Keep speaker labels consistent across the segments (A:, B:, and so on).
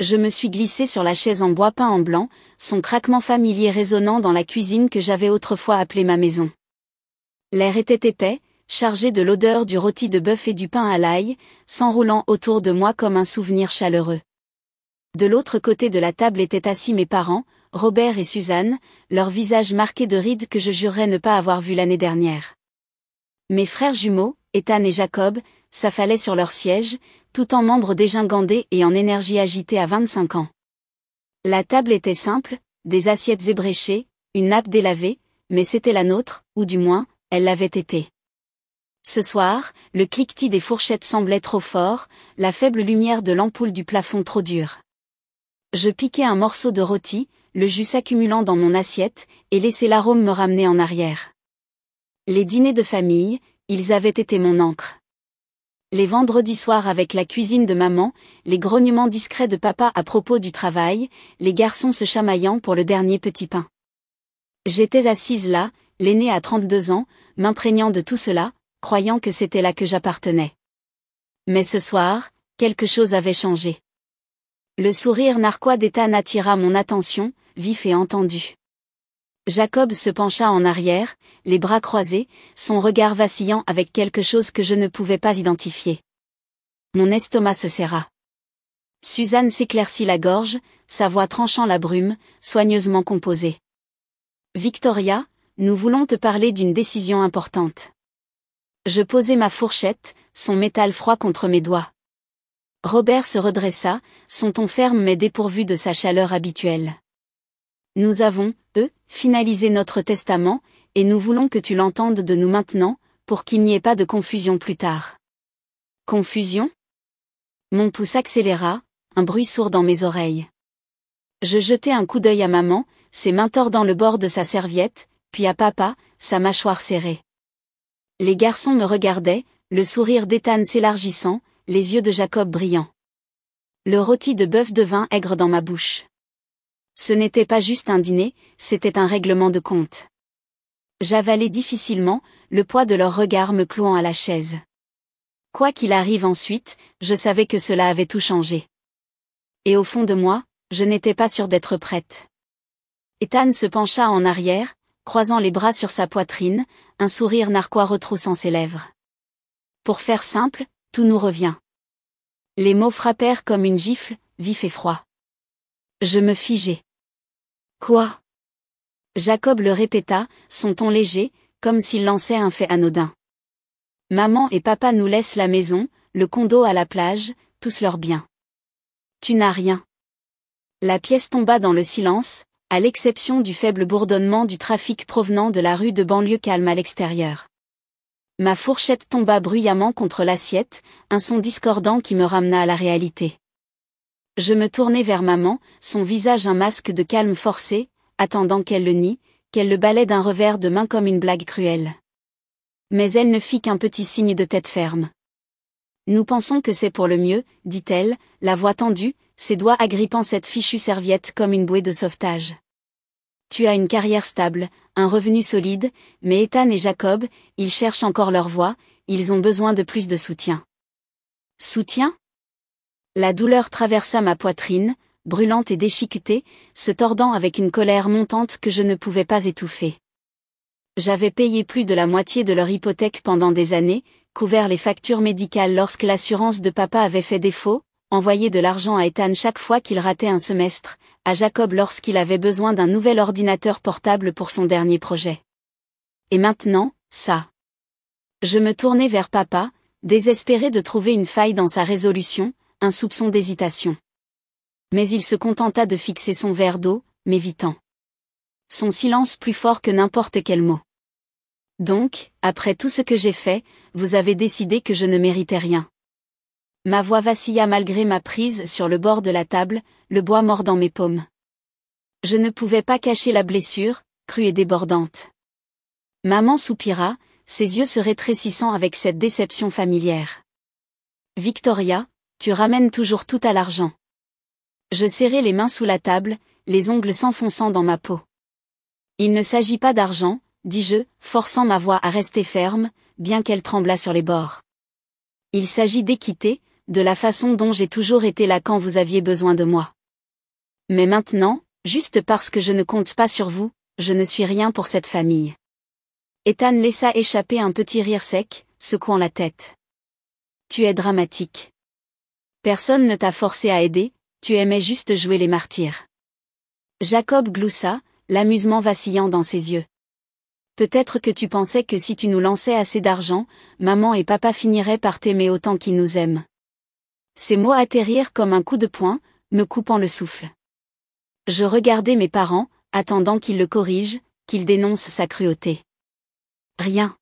A: Je me suis glissée sur la chaise en bois peint en blanc, son craquement familier résonnant dans la cuisine que j'avais autrefois appelée ma maison. L'air était épais, chargé de l'odeur du rôti de bœuf et du pain à l'ail, s'enroulant autour de moi comme un souvenir chaleureux. De l'autre côté de la table étaient assis mes parents, Robert et Suzanne, leurs visages marqués de rides que je jurerais ne pas avoir vus l'année dernière. Mes frères jumeaux, Ethan et Jacob, s'affalaient sur leur siège, tout en membres dégingandés et en énergie agitée à 25 ans. La table était simple, des assiettes ébréchées, une nappe délavée, mais c'était la nôtre, ou du moins, elle l'avait été. Ce soir, le cliquetis des fourchettes semblait trop fort, la faible lumière de l'ampoule du plafond trop dure. Je piquai un morceau de rôti, le jus s'accumulant dans mon assiette, et laissai l'arôme me ramener en arrière. Les dîners de famille, ils avaient été mon encre. Les vendredis soirs avec la cuisine de maman, les grognements discrets de papa à propos du travail, les garçons se chamaillant pour le dernier petit pain. J'étais assise là, l'aînée à 32 ans, m'imprégnant de tout cela, croyant que c'était là que j'appartenais. Mais ce soir, quelque chose avait changé. Le sourire narquois d'Ethan attira mon attention, vif et entendu. Jacob se pencha en arrière, les bras croisés, son regard vacillant avec quelque chose que je ne pouvais pas identifier. Mon estomac se serra. Suzanne s'éclaircit la gorge, sa voix tranchant la brume, soigneusement composée. « Victoria, nous voulons te parler d'une décision importante. » Je posai ma fourchette, son métal froid contre mes doigts. Robert se redressa, son ton ferme mais dépourvu de sa chaleur habituelle. « Nous avons, finalisé notre testament, et nous voulons que tu l'entendes de nous maintenant, pour qu'il n'y ait pas de confusion plus tard. » Confusion ? Mon pouls s'accéléra, un bruit sourd dans mes oreilles. Je jetai un coup d'œil à maman, ses mains tordant le bord de sa serviette, puis à papa, sa mâchoire serrée. Les garçons me regardaient, le sourire d'Ethan s'élargissant, les yeux de Jacob brillants. Le rôti de bœuf devint aigre dans ma bouche. Ce n'était pas juste un dîner, c'était un règlement de compte. J'avalai difficilement, le poids de leur regard me clouant à la chaise. Quoi qu'il arrive ensuite, je savais que cela avait tout changé. Et au fond de moi, je n'étais pas sûre d'être prête. Ethan se pencha en arrière, croisant les bras sur sa poitrine, un sourire narquois retroussant ses lèvres. Pour faire simple, tout nous revient. Les mots frappèrent comme une gifle, vif et froid. Je me figeai. Quoi ? Jacob le répéta, son ton léger, comme s'il lançait un fait anodin. Maman et papa nous laissent la maison, le condo à la plage, tous leurs biens. Tu n'as rien. La pièce tomba dans le silence, à l'exception du faible bourdonnement du trafic provenant de la rue de banlieue calme à l'extérieur. Ma fourchette tomba bruyamment contre l'assiette, un son discordant qui me ramena à la réalité. Je me tournai vers maman, son visage un masque de calme forcé, attendant qu'elle le nie, qu'elle le balaie d'un revers de main comme une blague cruelle. Mais elle ne fit qu'un petit signe de tête ferme. Nous pensons que c'est pour le mieux, dit-elle, la voix tendue, ses doigts agrippant cette fichue serviette comme une bouée de sauvetage. Tu as une carrière stable, un revenu solide, mais Ethan et Jacob, ils cherchent encore leur voie, ils ont besoin de plus de soutien. Soutien ? La douleur traversa ma poitrine, brûlante et déchiquetée, se tordant avec une colère montante que je ne pouvais pas étouffer. J'avais payé plus de la moitié de leur hypothèque pendant des années, couvert les factures médicales lorsque l'assurance de papa avait fait défaut, envoyé de l'argent à Ethan chaque fois qu'il ratait un semestre, à Jacob lorsqu'il avait besoin d'un nouvel ordinateur portable pour son dernier projet. Et maintenant, ça. Je me tournai vers papa, désespéré de trouver une faille dans sa résolution, un soupçon d'hésitation. Mais il se contenta de fixer son verre d'eau, m'évitant. Son silence plus fort que n'importe quel mot. Donc, après tout ce que j'ai fait, vous avez décidé que je ne méritais rien. Ma voix vacilla malgré ma prise sur le bord de la table, le bois mordant mes paumes. Je ne pouvais pas cacher la blessure, crue et débordante. Maman soupira, ses yeux se rétrécissant avec cette déception familière. Victoria, tu ramènes toujours tout à l'argent. Je serrai les mains sous la table, les ongles s'enfonçant dans ma peau. Il ne s'agit pas d'argent, dis-je, forçant ma voix à rester ferme, bien qu'elle tremblât sur les bords. Il s'agit d'équité, de la façon dont j'ai toujours été là quand vous aviez besoin de moi. Mais maintenant, juste parce que je ne compte pas sur vous, je ne suis rien pour cette famille. Ethan laissa échapper un petit rire sec, secouant la tête. Tu es dramatique. Personne ne t'a forcé à aider, tu aimais juste jouer les martyrs. Jacob gloussa, l'amusement vacillant dans ses yeux. Peut-être que tu pensais que si tu nous lançais assez d'argent, maman et papa finiraient par t'aimer autant qu'ils nous aiment. Ces mots atterrirent comme un coup de poing, me coupant le souffle. Je regardais mes parents, attendant qu'ils le corrigent, qu'ils dénoncent sa cruauté. Rien.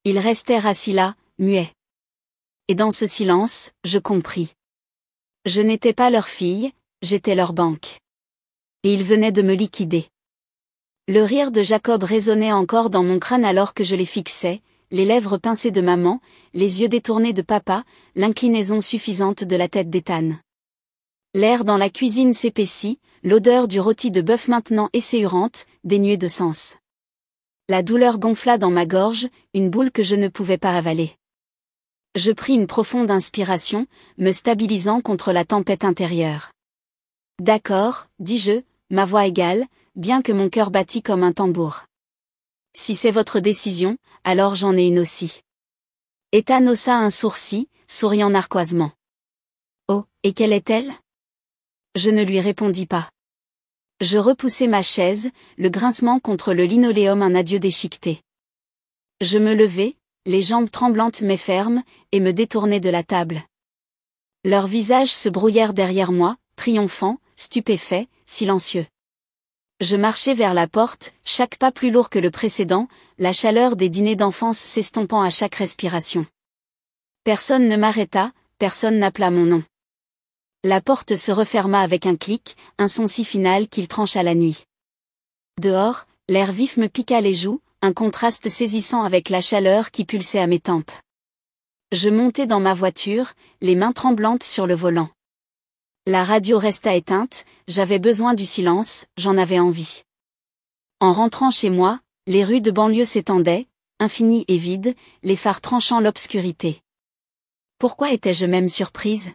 A: Ils restèrent assis là, muets. Et dans ce silence, je compris. Je n'étais pas leur fille, j'étais leur banque. Et ils venaient de me liquider. Le rire de Jacob résonnait encore dans mon crâne alors que je les fixais, les lèvres pincées de maman, les yeux détournés de papa, l'inclinaison suffisante de la tête d'Ethan. L'air dans la cuisine s'épaissit, l'odeur du rôti de bœuf maintenant esséurante, dénuée de sens. La douleur gonfla dans ma gorge, une boule que je ne pouvais pas avaler. Je pris une profonde inspiration, me stabilisant contre la tempête intérieure. D'accord, dis-je, ma voix égale, bien que mon cœur battît comme un tambour. Si c'est votre décision, alors j'en ai une aussi. Ethan haussa un sourcil, souriant narquoisement. Oh, et quelle est-elle? Je ne lui répondis pas. Je repoussai ma chaise, le grincement contre le linoléum un adieu déchiqueté. Je me levai, les jambes tremblantes mais fermes, et me détournai de la table. Leurs visages se brouillèrent derrière moi, triomphants, stupéfaits, silencieux. Je marchai vers la porte, chaque pas plus lourd que le précédent, la chaleur des dîners d'enfance s'estompant à chaque respiration. Personne ne m'arrêta, personne n'appela mon nom. La porte se referma avec un clic, un son si final qu'il trancha la nuit. Dehors, l'air vif me piqua les joues, un contraste saisissant avec la chaleur qui pulsait à mes tempes. Je montai dans ma voiture, les mains tremblantes sur le volant. La radio resta éteinte, j'avais besoin du silence, j'en avais envie. En rentrant chez moi, les rues de banlieue s'étendaient, infinies et vides, les phares tranchant l'obscurité. Pourquoi étais-je même surprise?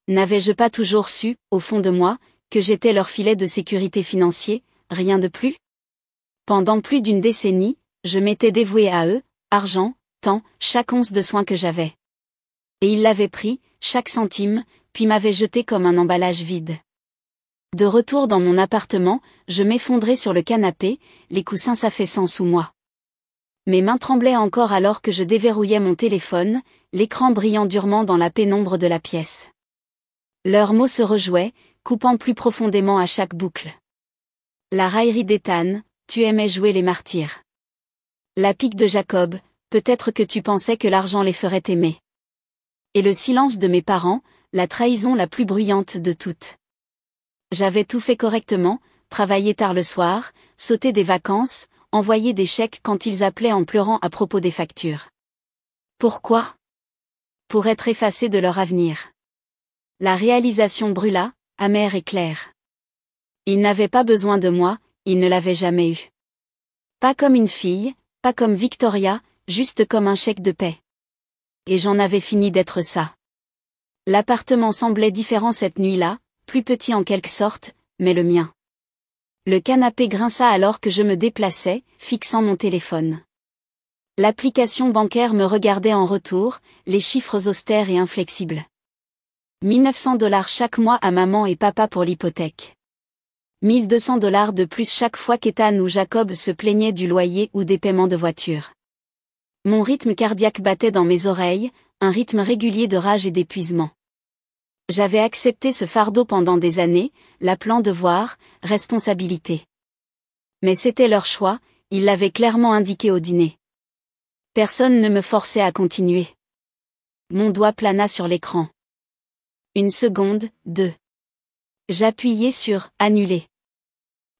A: N'avais-je pas toujours su, au fond de moi, que j'étais leur filet de sécurité financier, rien de plus? Pendant plus d'une décennie, je m'étais dévouée à eux, argent, temps, chaque once de soin que j'avais. Et ils l'avaient pris, chaque centime, puis m'avaient jeté comme un emballage vide. De retour dans mon appartement, je m'effondrais sur le canapé, les coussins s'affaissant sous moi. Mes mains tremblaient encore alors que je déverrouillais mon téléphone, l'écran brillant durement dans la pénombre de la pièce. Leurs mots se rejouaient, coupant plus profondément à chaque boucle. La raillerie d'Ethan, tu aimais jouer les martyrs. La pique de Jacob, peut-être que tu pensais que l'argent les ferait aimer. Et le silence de mes parents, la trahison la plus bruyante de toutes. J'avais tout fait correctement, travaillé tard le soir, sauté des vacances, envoyé des chèques quand ils appelaient en pleurant à propos des factures. Pourquoi? Pour être effacés de leur avenir. La réalisation brûla, amère et claire. Ils n'avaient pas besoin de moi, ils ne l'avaient jamais eu. Pas comme une fille, pas comme Victoria, juste comme un chèque de paie. Et j'en avais fini d'être ça. L'appartement semblait différent cette nuit-là, plus petit en quelque sorte, mais le mien. Le canapé grinça alors que je me déplaçais, fixant mon téléphone. L'application bancaire me regardait en retour, les chiffres austères et inflexibles. 1900 $ chaque mois à maman et papa pour l'hypothèque. 1200 $ de plus chaque fois qu'Ethan ou Jacob se plaignaient du loyer ou des paiements de voiture. Mon rythme cardiaque battait dans mes oreilles, un rythme régulier de rage et d'épuisement. J'avais accepté ce fardeau pendant des années, l'appelant devoir, responsabilité. Mais c'était leur choix, ils l'avaient clairement indiqué au dîner. Personne ne me forçait à continuer. Mon doigt plana sur l'écran. Une seconde, deux. J'appuyai sur « Annuler ».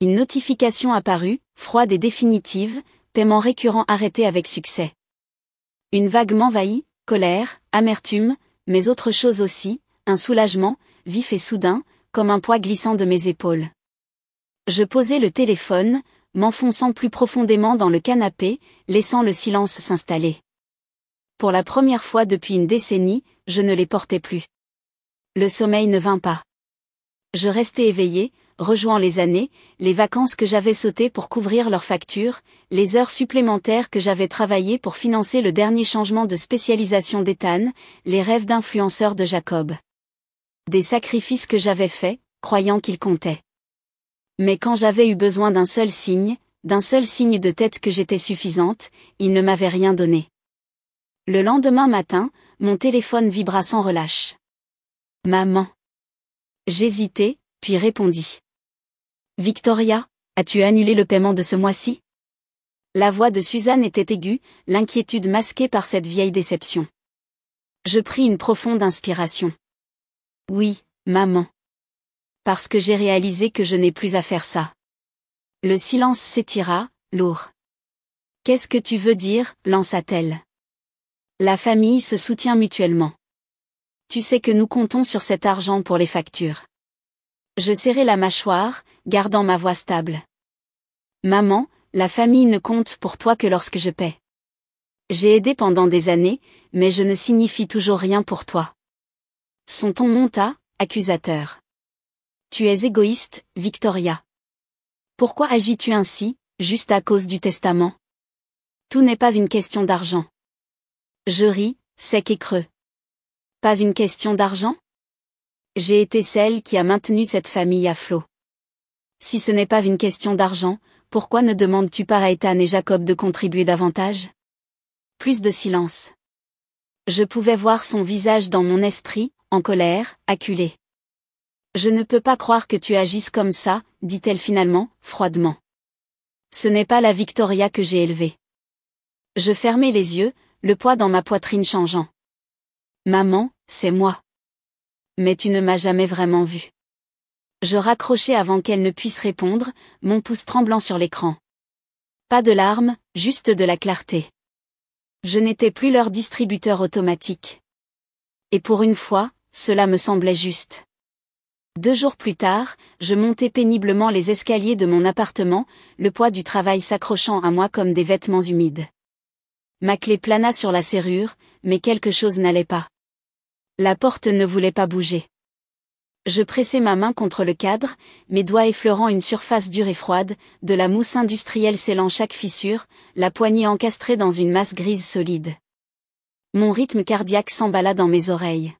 A: Une notification apparut, froide et définitive, paiement récurrent arrêté avec succès. Une vague m'envahit, colère, amertume, mais autre chose aussi, un soulagement, vif et soudain, comme un poids glissant de mes épaules. Je posai le téléphone, m'enfonçant plus profondément dans le canapé, laissant le silence s'installer. Pour la première fois depuis une décennie, je ne les portais plus. Le sommeil ne vint pas. Je restais éveillé, rejouant les années, les vacances que j'avais sautées pour couvrir leurs factures, les heures supplémentaires que j'avais travaillées pour financer le dernier changement de spécialisation d'Ethan, les rêves d'influenceur de Jacob. Des sacrifices que j'avais faits, croyant qu'ils comptaient. Mais quand j'avais eu besoin d'un seul signe de tête que j'étais suffisante, il ne m'avait rien donné. Le lendemain matin, mon téléphone vibra sans relâche. Maman. J'hésitai, puis répondis. Victoria, as-tu annulé le paiement de ce mois-ci? La voix de Suzanne était aiguë, l'inquiétude masquée par cette vieille déception. Je pris une profonde inspiration. Oui, maman. Parce que j'ai réalisé que je n'ai plus à faire ça. Le silence s'étira, lourd. Qu'est-ce que tu veux dire, lança-t-elle. La famille se soutient mutuellement. Tu sais que nous comptons sur cet argent pour les factures. Je serrai la mâchoire, gardant ma voix stable. Maman, la famille ne compte pour toi que lorsque je paie. J'ai aidé pendant des années, mais je ne signifie toujours rien pour toi. Son ton monta, accusateur. Tu es égoïste, Victoria. Pourquoi agis-tu ainsi, juste à cause du testament? Tout n'est pas une question d'argent. Je ris, sec et creux. Pas une question d'argent? J'ai été celle qui a maintenu cette famille à flot. Si ce n'est pas une question d'argent, pourquoi ne demandes-tu pas à Ethan et Jacob de contribuer davantage? Plus de silence. Je pouvais voir son visage dans mon esprit, en colère, acculé. Je ne peux pas croire que tu agisses comme ça, dit-elle finalement, froidement. Ce n'est pas la Victoria que j'ai élevée. Je fermai les yeux, le poids dans ma poitrine changeant. Maman, c'est moi. Mais tu ne m'as jamais vraiment vu. Je raccrochai avant qu'elle ne puisse répondre, mon pouce tremblant sur l'écran. Pas de larmes, juste de la clarté. Je n'étais plus leur distributeur automatique. Et pour une fois, cela me semblait juste. 2 jours plus tard, je montais péniblement les escaliers de mon appartement, le poids du travail s'accrochant à moi comme des vêtements humides. Ma clé plana sur la serrure, mais quelque chose n'allait pas. La porte ne voulait pas bouger. Je pressai ma main contre le cadre, mes doigts effleurant une surface dure et froide, de la mousse industrielle scellant chaque fissure, la poignée encastrée dans une masse grise solide. Mon rythme cardiaque s'emballa dans mes oreilles.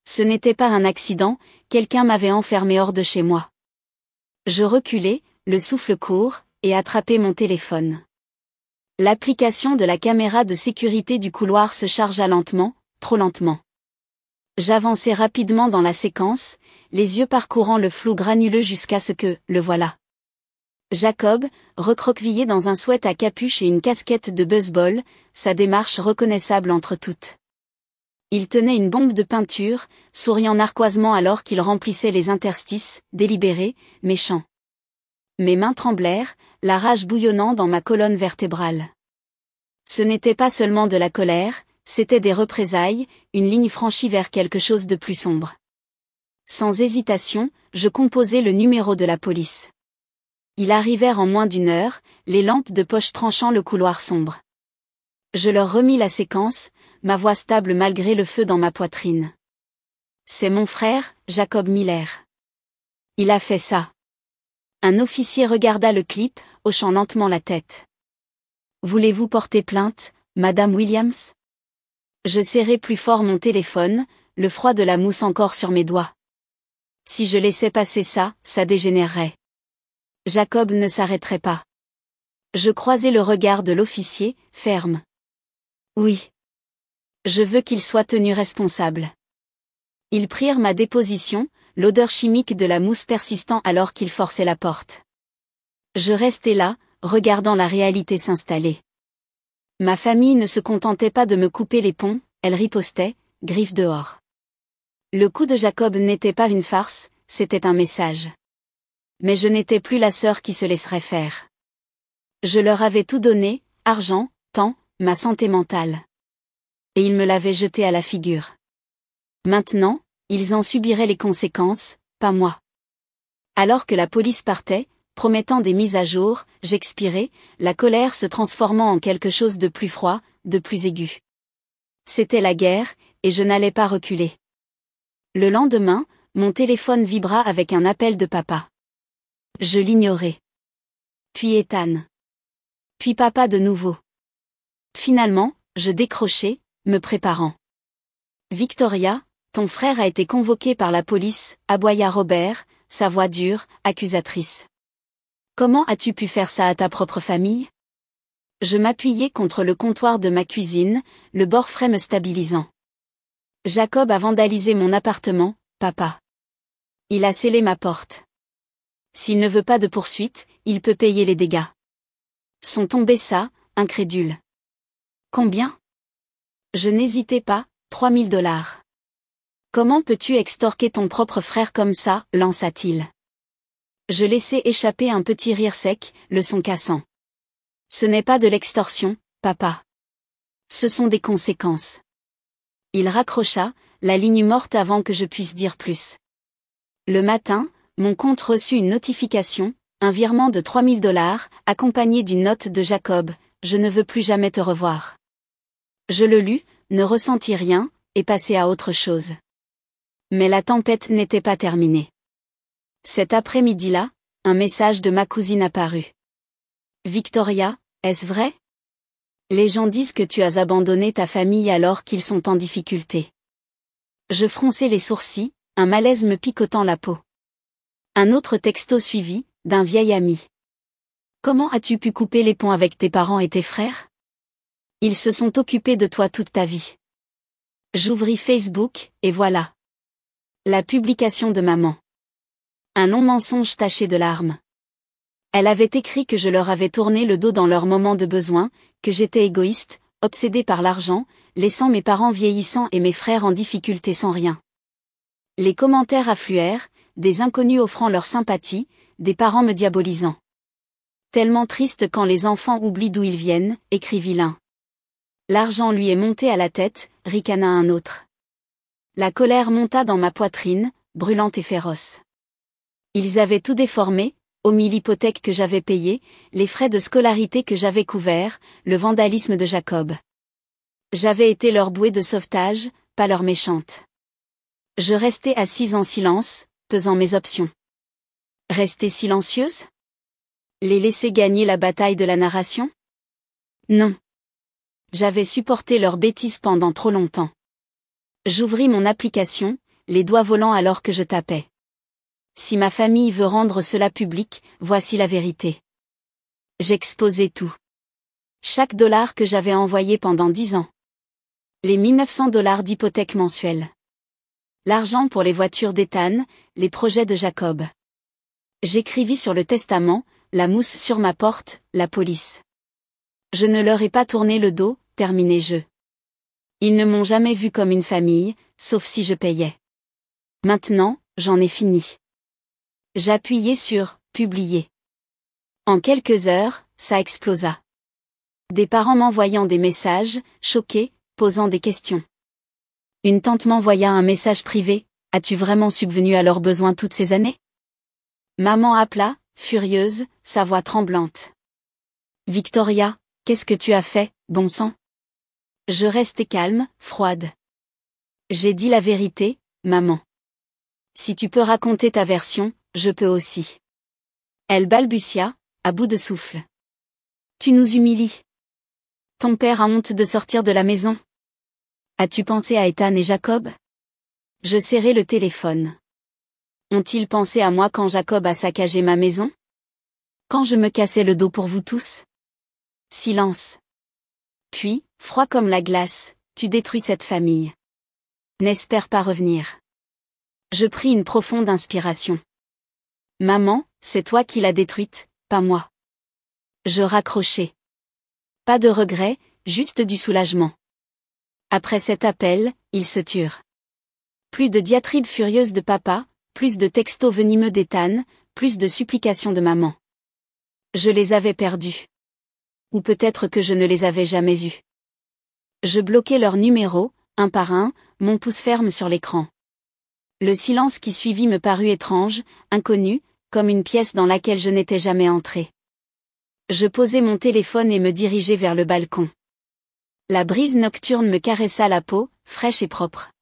A: Ce n'était pas un accident, quelqu'un m'avait enfermé hors de chez moi. Je reculai, le souffle court, et attrapai mon téléphone. L'application de la caméra de sécurité du couloir se chargea lentement, trop lentement. J'avançai rapidement dans la séquence, les yeux parcourant le flou granuleux jusqu'à ce que, le voilà. Jacob, recroquevillé dans un sweat à capuche et une casquette de baseball, sa démarche reconnaissable entre toutes. Il tenait une bombe de peinture, souriant narquoisement alors qu'il remplissait les interstices, délibéré, méchant. Mes mains tremblèrent, la rage bouillonnant dans ma colonne vertébrale. Ce n'était pas seulement de la colère, c'était des représailles, une ligne franchie vers quelque chose de plus sombre. Sans hésitation, je composai le numéro de la police. Ils arrivèrent en moins d'1 heure, les lampes de poche tranchant le couloir sombre. Je leur remis la séquence, ma voix stable malgré le feu dans ma poitrine. C'est mon frère, Jacob Miller. Il a fait ça. Un officier regarda le clip, hochant lentement la tête. Voulez-vous porter plainte, Madame Williams? Je serrai plus fort mon téléphone, le froid de la mousse encore sur mes doigts. Si je laissais passer ça, ça dégénérerait. Jacob ne s'arrêterait pas. Je croisai le regard de l'officier, ferme. Oui. Je veux qu'il soit tenu responsable. Ils prirent ma déposition, l'odeur chimique de la mousse persistant alors qu'ils forçaient la porte. Je restai là, regardant la réalité s'installer. Ma famille ne se contentait pas de me couper les ponts, elle ripostait, griffes dehors. Le coup de Jacob n'était pas une farce, c'était un message. Mais je n'étais plus la sœur qui se laisserait faire. Je leur avais tout donné, argent, temps, ma santé mentale. Et ils me l'avaient jeté à la figure. Maintenant, ils en subiraient les conséquences, pas moi. Alors que la police partait, promettant des mises à jour, j'expirais, la colère se transformant en quelque chose de plus froid, de plus aigu. C'était la guerre, et je n'allais pas reculer. Le lendemain, mon téléphone vibra avec un appel de papa. Je l'ignorais. Puis Ethan. Puis papa de nouveau. Finalement, je décrochai, me préparant. Victoria, ton frère a été convoqué par la police, aboya Robert, sa voix dure, accusatrice. Comment as-tu pu faire ça à ta propre famille? Je m'appuyai contre le comptoir de ma cuisine, le bord frais me stabilisant. Jacob a vandalisé mon appartement, papa. Il a scellé ma porte. S'il ne veut pas de poursuite, il peut payer les dégâts. Son ton baissa, incrédule. Combien? Je n'hésitais pas, 3 000 $. Comment peux-tu extorquer ton propre frère comme ça, lança-t-il. Je laissai échapper un petit rire sec, le son cassant. Ce n'est pas de l'extorsion, papa. Ce sont des conséquences. Il raccrocha, la ligne morte avant que je puisse dire plus. Le matin, mon compte reçut une notification, un virement de 3 000 $, accompagné d'une note de Jacob, je ne veux plus jamais te revoir. Je le lus, ne ressentis rien, et passai à autre chose. Mais la tempête n'était pas terminée. Cet après-midi-là, un message de ma cousine apparut. Victoria, est-ce vrai? Les gens disent que tu as abandonné ta famille alors qu'ils sont en difficulté. Je fronçai les sourcils, un malaise me picotant la peau. Un autre texto suivi, d'un vieil ami. Comment as-tu pu couper les ponts avec tes parents et tes frères? Ils se sont occupés de toi toute ta vie. J'ouvris Facebook, et voilà. La publication de maman. Un long mensonge taché de larmes. Elle avait écrit que je leur avais tourné le dos dans leurs moments de besoin, que j'étais égoïste, obsédé par l'argent, laissant mes parents vieillissants et mes frères en difficulté sans rien. Les commentaires affluèrent, des inconnus offrant leur sympathie, des parents me diabolisant. Tellement triste quand les enfants oublient d'où ils viennent, écrivit l'un. L'argent lui est monté à la tête, ricana un autre. La colère monta dans ma poitrine, brûlante et féroce. Ils avaient tout déformé, omis l'hypothèque que j'avais payée, les frais de scolarité que j'avais couverts, le vandalisme de Jacob. J'avais été leur bouée de sauvetage, pas leur méchante. Je restais assise en silence, pesant mes options. Rester silencieuse? Les laisser gagner la bataille de la narration? Non. J'avais supporté leurs bêtises pendant trop longtemps. J'ouvris mon application, les doigts volants alors que je tapais. Si ma famille veut rendre cela public, voici la vérité. J'exposais tout. Chaque dollar que j'avais envoyé pendant 10 ans. Les 1 900 $ d'hypothèque mensuelle. L'argent pour les voitures d'Ethan, les projets de Jacob. J'écrivis sur le testament, la mousse sur ma porte, la police. Je ne leur ai pas tourné le dos, terminai-je. Ils ne m'ont jamais vu comme une famille, sauf si je payais. Maintenant, j'en ai fini. J'appuyai sur « Publier ». En quelques heures, ça explosa. Des parents m'envoyant des messages, choqués, posant des questions. Une tante m'envoya un message privé, « As-tu vraiment subvenu à leurs besoins toutes ces années ?» Maman appela, furieuse, sa voix tremblante. « Victoria, qu'est-ce que tu as fait, bon sang ?» Je restai calme, froide. J'ai dit la vérité, maman. Si tu peux raconter ta version, je peux aussi. Elle balbutia, à bout de souffle. Tu nous humilies. Ton père a honte de sortir de la maison. As-tu pensé à Ethan et Jacob? Je serrai le téléphone. Ont-ils pensé à moi quand Jacob a saccagé ma maison? Quand je me cassais le dos pour vous tous? Silence. Puis, froid comme la glace, tu détruis cette famille. N'espère pas revenir. Je pris une profonde inspiration. Maman, c'est toi qui l'as détruite, pas moi. Je raccrochai. Pas de regret, juste du soulagement. Après cet appel, ils se turent. Plus de diatribes furieuses de papa, plus de textos venimeux d'Ethan, plus de supplications de maman. Je les avais perdus. Ou peut-être que je ne les avais jamais eus. Je bloquai leurs numéros, un par un, mon pouce ferme sur l'écran. Le silence qui suivit me parut étrange, inconnu, comme une pièce dans laquelle je n'étais jamais entré. Je posai mon téléphone et me dirigeai vers le balcon. La brise nocturne me caressa la peau, fraîche et propre.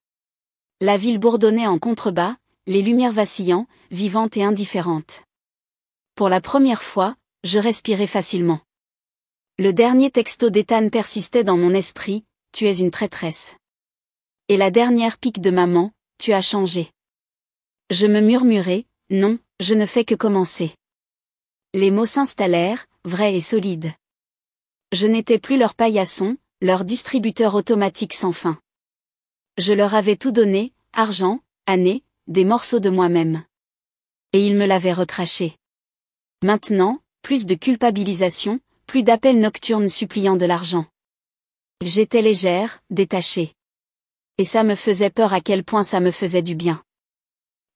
A: La ville bourdonnait en contrebas, les lumières vacillant, vivantes et indifférentes. Pour la première fois, je respirais facilement. Le dernier texto d'Ethan persistait dans mon esprit, « Tu es une traîtresse. » Et la dernière pique de maman, « Tu as changé. » Je me murmurai, « Non, je ne fais que commencer. » Les mots s'installèrent, vrais et solides. Je n'étais plus leur paillasson, leur distributeur automatique sans fin. Je leur avais tout donné, argent, années, des morceaux de moi-même. Et ils me l'avaient recraché. Maintenant, plus de culpabilisation, plus d'appels nocturnes suppliant de l'argent. J'étais légère, détachée. Et ça me faisait peur à quel point ça me faisait du bien.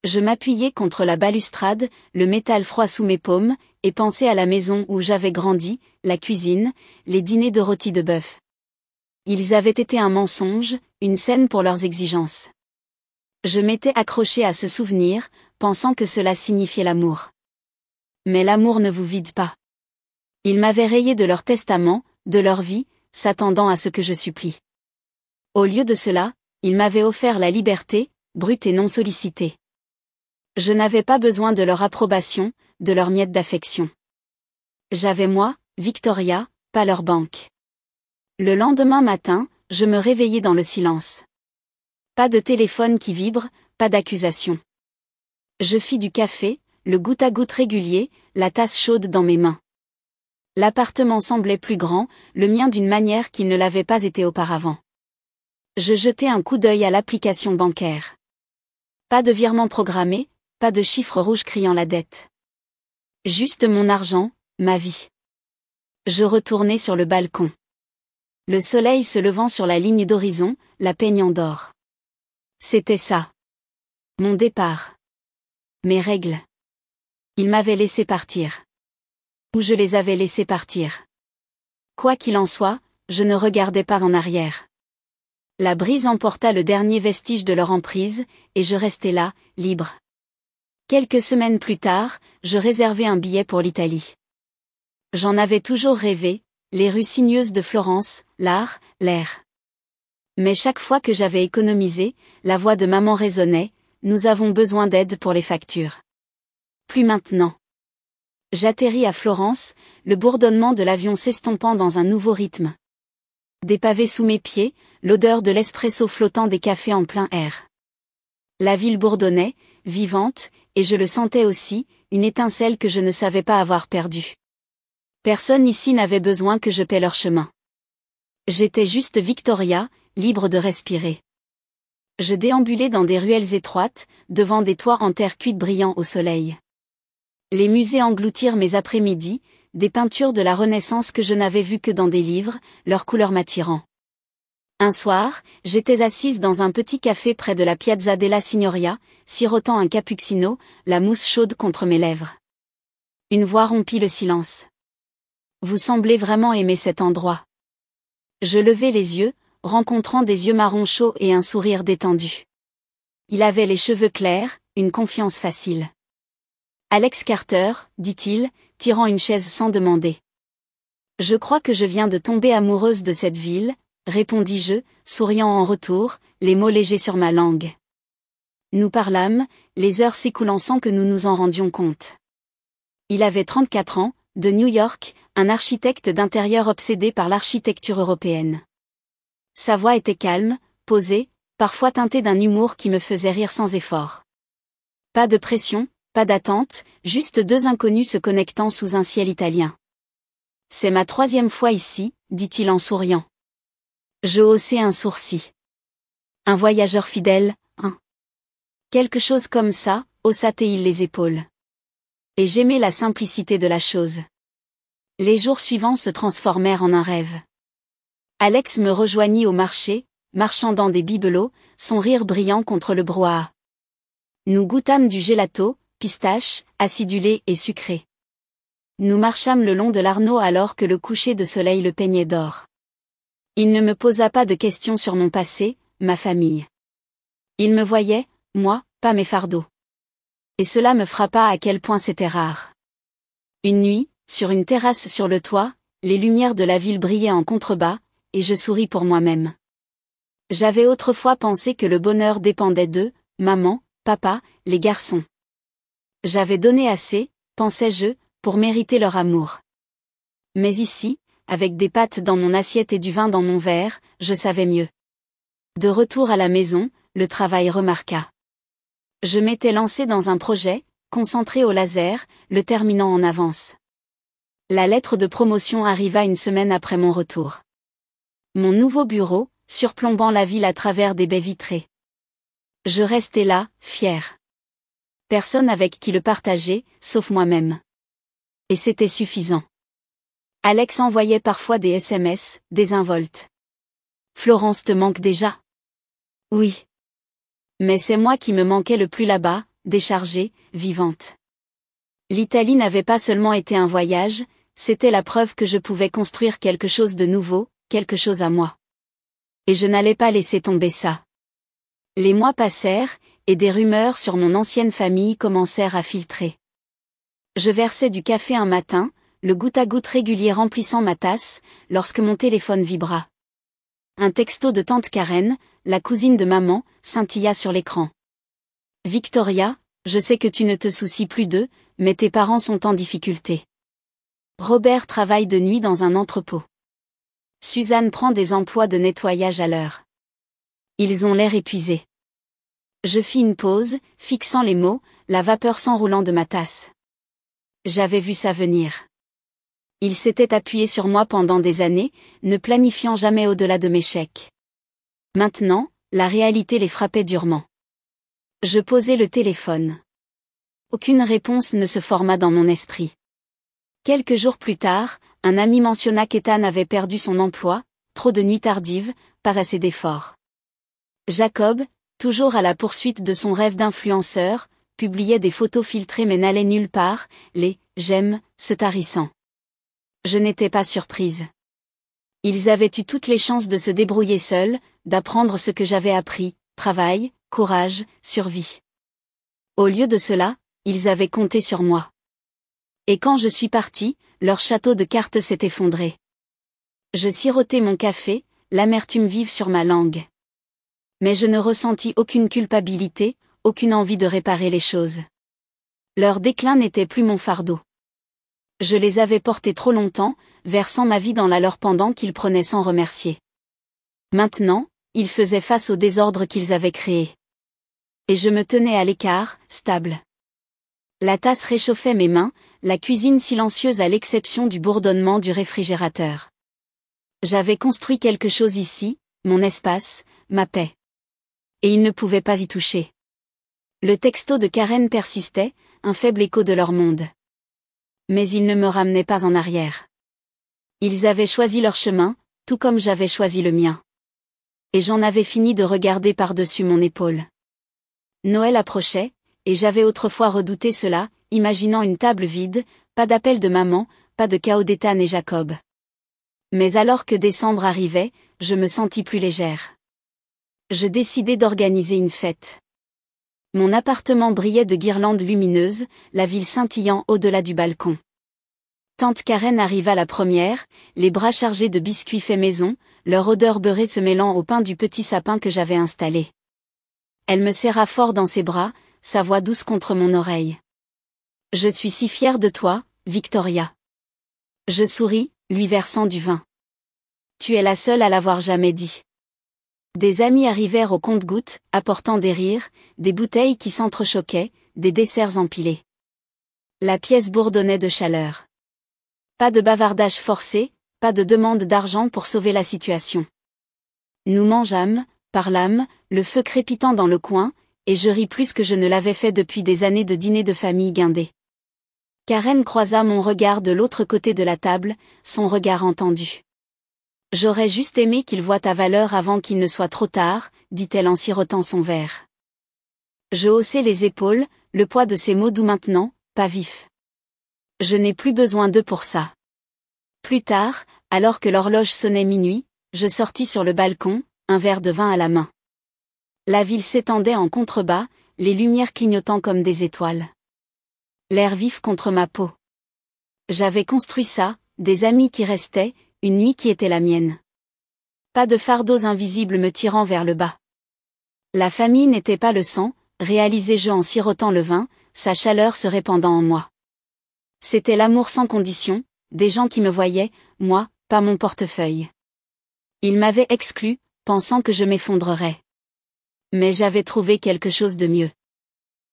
A: Je m'appuyais contre la balustrade, le métal froid sous mes paumes, et pensais à la maison où j'avais grandi, la cuisine, les dîners de rôti de bœuf. Ils avaient été un mensonge, une scène pour leurs exigences. Je m'étais accrochée à ce souvenir, pensant que cela signifiait l'amour. Mais l'amour ne vous vide pas. Ils m'avaient rayé de leur testament, de leur vie, s'attendant à ce que je supplie. Au lieu de cela, ils m'avaient offert la liberté, brute et non sollicitée. Je n'avais pas besoin de leur approbation, de leur miette d'affection. J'avais moi, Victoria, pas leur banque. Le lendemain matin, je me réveillai dans le silence. Pas de téléphone qui vibre, pas d'accusation. Je fis du café, le goutte à goutte régulier, la tasse chaude dans mes mains. L'appartement semblait plus grand, le mien d'une manière qu'il ne l'avait pas été auparavant. Je jetai un coup d'œil à l'application bancaire. Pas de virement programmé, pas de chiffres rouges criant la dette. Juste mon argent, ma vie. Je retournai sur le balcon. Le soleil se levant sur la ligne d'horizon, la peignant d'or. C'était ça. Mon départ. Mes règles. Ils m'avaient laissé partir. Ou je les avais laissés partir. Quoi qu'il en soit, je ne regardais pas en arrière. La brise emporta le dernier vestige de leur emprise, et je restai là, libre. Quelques semaines plus tard, je réservai un billet pour l'Italie. J'en avais toujours rêvé, les rues sinueuses de Florence, l'art, l'air. Mais chaque fois que j'avais économisé, la voix de maman résonnait, « Nous avons besoin d'aide pour les factures. » Plus maintenant. J'atterris à Florence, le bourdonnement de l'avion s'estompant dans un nouveau rythme. Des pavés sous mes pieds, l'odeur de l'espresso flottant des cafés en plein air. La ville bourdonnait, vivante, et je le sentais aussi, une étincelle que je ne savais pas avoir perdue. Personne ici n'avait besoin que je paie leur chemin. J'étais juste Victoria, libre de respirer. Je déambulais dans des ruelles étroites, devant des toits en terre cuite brillant au soleil. Les musées engloutirent mes après-midi, des peintures de la Renaissance que je n'avais vues que dans des livres, leurs couleurs m'attirant. Un soir, j'étais assise dans un petit café près de la Piazza della Signoria, sirotant un cappuccino, la mousse chaude contre mes lèvres. Une voix rompit le silence. « Vous semblez vraiment aimer cet endroit. » Je levai les yeux, rencontrant des yeux marron chauds et un sourire détendu. Il avait les cheveux clairs, une confiance facile. « Alex Carter, dit-il, tirant une chaise sans demander. »« Je crois que je viens de tomber amoureuse de cette ville, » répondis-je, souriant en retour, les mots légers sur ma langue. Nous parlâmes, les heures s'écoulant sans que nous nous en rendions compte. Il avait 34 ans, de New York, un architecte d'intérieur obsédé par l'architecture européenne. Sa voix était calme, posée, parfois teintée d'un humour qui me faisait rire sans effort. Pas de pression, pas d'attente, juste deux inconnus se connectant sous un ciel italien. « C'est ma 3e fois ici, dit-il en souriant. Je haussai un sourcil. Un voyageur fidèle, hein. Quelque chose comme ça, haussa-t-il les épaules. Et j'aimais la simplicité de la chose. Les jours suivants se transformèrent en un rêve. Alex me rejoignit au marché, marchandant des bibelots, son rire brillant contre le brouhaha. Nous goûtâmes du gelato, pistache, acidulé et sucré. Nous marchâmes le long de l'Arno alors que le coucher de soleil le peignait d'or. Il ne me posa pas de questions sur mon passé, ma famille. Il me voyait, moi, pas mes fardeaux. Et cela me frappa à quel point c'était rare. Une nuit, sur une terrasse sur le toit, les lumières de la ville brillaient en contrebas, et je souris pour moi-même. J'avais autrefois pensé que le bonheur dépendait d'eux, maman, papa, les garçons. J'avais donné assez, pensais-je, pour mériter leur amour. Mais ici, avec des pâtes dans mon assiette et du vin dans mon verre, je savais mieux. De retour à la maison, le travail remarqua. Je m'étais lancé dans un projet, concentré au laser, le terminant en avance. La lettre de promotion arriva une semaine après mon retour. Mon nouveau bureau, surplombant la ville à travers des baies vitrées. Je restais là, fier. Personne avec qui le partager, sauf moi-même. Et c'était suffisant. Alex envoyait parfois des SMS, désinvolte. Florence te manque déjà? Oui. Mais c'est moi qui me manquais le plus là-bas, déchargée, vivante. L'Italie n'avait pas seulement été un voyage, c'était la preuve que je pouvais construire quelque chose de nouveau, quelque chose à moi. Et je n'allais pas laisser tomber ça. Les mois passèrent, et des rumeurs sur mon ancienne famille commencèrent à filtrer. Je versais du café un matin, le goutte-à-goutte régulier remplissant ma tasse, lorsque mon téléphone vibra. Un texto de tante Karen, la cousine de maman, scintilla sur l'écran. Victoria, je sais que tu ne te soucies plus d'eux, mais tes parents sont en difficulté. Robert travaille de nuit dans un entrepôt. Suzanne prend des emplois de nettoyage à l'heure. Ils ont l'air épuisés. Je fis une pause, fixant les mots, la vapeur s'enroulant de ma tasse. J'avais vu ça venir. Il s'était appuyé sur moi pendant des années, ne planifiant jamais au-delà de mes chèques. Maintenant, la réalité les frappait durement. Je posai le téléphone. Aucune réponse ne se forma dans mon esprit. Quelques jours plus tard, un ami mentionna qu'Ethan avait perdu son emploi, trop de nuits tardives, pas assez d'efforts. Jacob, toujours à la poursuite de son rêve d'influenceur, publiait des photos filtrées mais n'allait nulle part, les « j'aime » se tarissant. Je n'étais pas surprise. Ils avaient eu toutes les chances de se débrouiller seuls, d'apprendre ce que j'avais appris, travail, courage, survie. Au lieu de cela, ils avaient compté sur moi. Et quand je suis partie, leur château de cartes s'est effondré. Je sirotais mon café, l'amertume vive sur ma langue. Mais je ne ressentis aucune culpabilité, aucune envie de réparer les choses. Leur déclin n'était plus mon fardeau. Je les avais portés trop longtemps, versant ma vie dans la leur pendant qu'ils prenaient sans remercier. Maintenant, ils faisaient face au désordre qu'ils avaient créé. Et je me tenais à l'écart, stable. La tasse réchauffait mes mains, la cuisine silencieuse à l'exception du bourdonnement du réfrigérateur. J'avais construit quelque chose ici, mon espace, ma paix. Et ils ne pouvaient pas y toucher. Le texto de Karen persistait, un faible écho de leur monde. Mais ils ne me ramenaient pas en arrière. Ils avaient choisi leur chemin, tout comme j'avais choisi le mien. Et j'en avais fini de regarder par-dessus mon épaule. Noël approchait, et j'avais autrefois redouté cela, imaginant une table vide, pas d'appel de maman, pas de chaos d'Ethan et Jacob. Mais alors que décembre arrivait, je me sentis plus légère. Je décidai d'organiser une fête. Mon appartement brillait de guirlandes lumineuses, la ville scintillant au-delà du balcon. Tante Karen arriva la première, les bras chargés de biscuits faits maison, leur odeur beurrée se mêlant au pain du petit sapin que j'avais installé. Elle me serra fort dans ses bras, sa voix douce contre mon oreille. « Je suis si fière de toi, Victoria. » Je souris, lui versant du vin. « Tu es la seule à l'avoir jamais dit. » Des amis arrivèrent au compte-gouttes, apportant des rires, des bouteilles qui s'entrechoquaient, des desserts empilés. La pièce bourdonnait de chaleur. Pas de bavardage forcé, pas de demande d'argent pour sauver la situation. Nous mangeâmes, parlâmes, le feu crépitant dans le coin, et je ris plus que je ne l'avais fait depuis des années de dîner de famille guindé. Karen croisa mon regard de l'autre côté de la table, son regard entendu. « J'aurais juste aimé qu'il voie ta valeur avant qu'il ne soit trop tard, dit-elle en sirotant son verre. » Je haussai les épaules, le poids de ces mots doux maintenant, pas vifs. Je n'ai plus besoin d'eux pour ça. Plus tard, alors que l'horloge sonnait minuit, je sortis sur le balcon, un verre de vin à la main. La ville s'étendait en contrebas, les lumières clignotant comme des étoiles. L'air vif contre ma peau. J'avais construit ça, des amis qui restaient, une nuit qui était la mienne. Pas de fardeaux invisibles me tirant vers le bas. La famille n'était pas le sang, réalisais-je en sirotant le vin, sa chaleur se répandant en moi. C'était l'amour sans condition, des gens qui me voyaient, moi, pas mon portefeuille. Ils m'avaient exclu, pensant que je m'effondrerais. Mais j'avais trouvé quelque chose de mieux.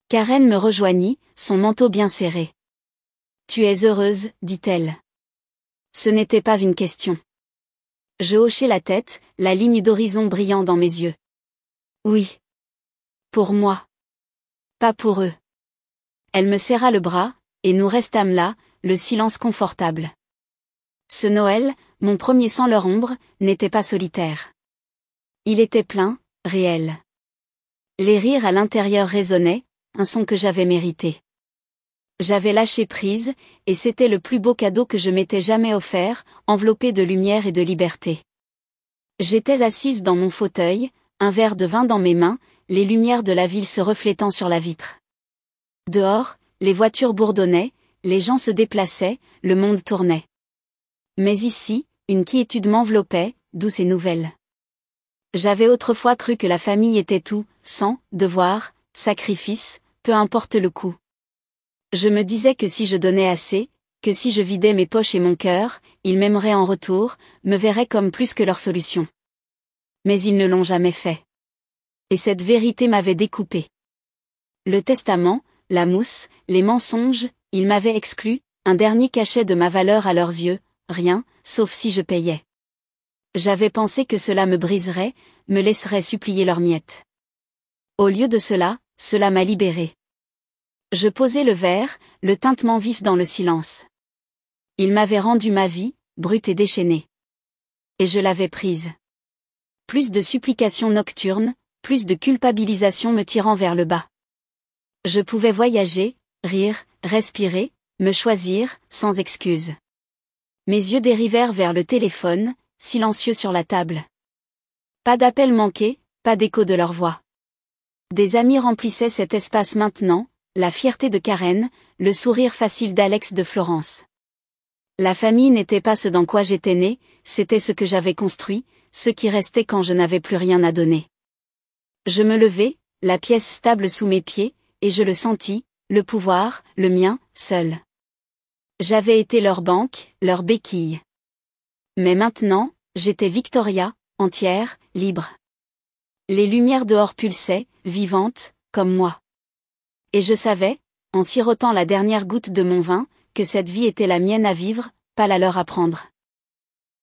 A: Karen me rejoignit, son manteau bien serré. Tu es heureuse, dit-elle. Ce n'était pas une question. Je hochai la tête, la ligne d'horizon brillant dans mes yeux. Oui. Pour moi. Pas pour eux. Elle me serra le bras, et nous restâmes là, le silence confortable. Ce Noël, mon premier sans leur ombre, n'était pas solitaire. Il était plein, réel. Les rires à l'intérieur résonnaient, un son que j'avais mérité. J'avais lâché prise, et c'était le plus beau cadeau que je m'étais jamais offert, enveloppé de lumière et de liberté. J'étais assise dans mon fauteuil, un verre de vin dans mes mains, les lumières de la ville se reflétant sur la vitre. Dehors, les voitures bourdonnaient, les gens se déplaçaient, le monde tournait. Mais ici, une quiétude m'enveloppait, douce et nouvelle. J'avais autrefois cru que la famille était tout, sang, devoir, sacrifice, peu importe le coût. Je me disais que si je donnais assez, que si je vidais mes poches et mon cœur, ils m'aimeraient en retour, me verraient comme plus que leur solution. Mais ils ne l'ont jamais fait. Et cette vérité m'avait découpé. Le testament, la mousse, les mensonges, ils m'avaient exclu, un dernier cachet de ma valeur à leurs yeux, rien, sauf si je payais. J'avais pensé que cela me briserait, me laisserait supplier leurs miettes. Au lieu de cela, cela m'a libéré. Je posai le verre, le tintement vif dans le silence. Il m'avait rendu ma vie, brute et déchaînée. Et je l'avais prise. Plus de supplications nocturnes, plus de culpabilisation me tirant vers le bas. Je pouvais voyager, rire, respirer, me choisir, sans excuse. Mes yeux dérivèrent vers le téléphone, silencieux sur la table. Pas d'appel manqué, pas d'écho de leur voix. Des amis remplissaient cet espace maintenant, la fierté de Karen, le sourire facile d'Alex de Florence. La famille n'était pas ce dans quoi j'étais née, c'était ce que j'avais construit, ce qui restait quand je n'avais plus rien à donner. Je me levai, la pièce stable sous mes pieds, et je le sentis, le pouvoir, le mien, seul. J'avais été leur banque, leur béquille. Mais maintenant, j'étais Victoria, entière, libre. Les lumières dehors pulsaient, vivantes, comme moi. Et je savais, en sirotant la dernière goutte de mon vin, que cette vie était la mienne à vivre, pas la leur à prendre.